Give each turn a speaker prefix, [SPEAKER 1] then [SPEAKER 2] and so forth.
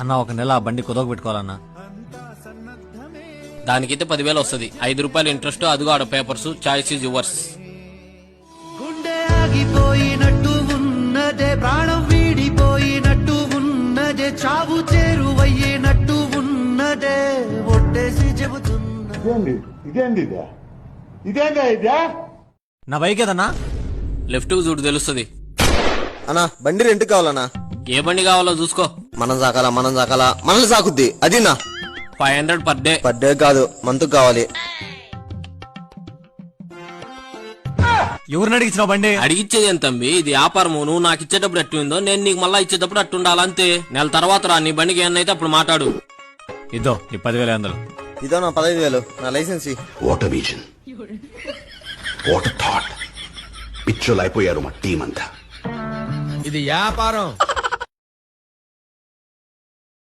[SPEAKER 1] అన్న ఒక నెల ఆ బండి కుదవ పెట్టుకోవాలన్నా.
[SPEAKER 2] దానికైతే 10,000 వస్తుంది. 5 రూపాయలు ఇంట్రెస్ట్. అదిగో ఆడ పేపర్స్. Choice is yours.
[SPEAKER 3] గుండె ఆగిపోయినట్టు ఉన్నదే, ప్రాణం వీడిపోయినట్టు ఉన్నదే, చావు చేరువయ్యేనట్టు ఉన్నదే, ఒట్టేసి చెబుతున్నా.
[SPEAKER 4] ఇదేందా
[SPEAKER 1] నా బైక్ ఏదన్నా?
[SPEAKER 2] లెఫ్ట్ కు చూడు తెలుస్తుంది.
[SPEAKER 5] అన్నా బండి రెంట్ కావాలన్నా.
[SPEAKER 2] ఏ బండి కావాలో చూసుకో.
[SPEAKER 5] మనం సాకాలా మనల్ని సాకుద్ది అది నా
[SPEAKER 2] 500 పర్ డే.
[SPEAKER 5] పర్ డే కాదు, మంత్ కావాలి.
[SPEAKER 1] ఎవరిని అడిగించిన బండి?
[SPEAKER 2] అడిగిచ్చేది ఏం తమ్మి, ఇది వ్యాపారము. నువ్వు నాకు ఇచ్చేటప్పుడు ఎట్టుందో నేను నీకు మళ్ళా ఇచ్చేటప్పుడు అట్టుండాలంతే. నెల తర్వాత రా, నీ బండికి ఏమన్నైతే అప్పుడు మాట్లాడు.
[SPEAKER 1] ఇద్దో నీ 10,500.
[SPEAKER 5] ఇదో నా 15,000 నా licence.
[SPEAKER 4] What vision, what thought. పిచ్చోలు అయిపోయారు మా టీం అంతా.
[SPEAKER 6] ఇది వ్యాపారం.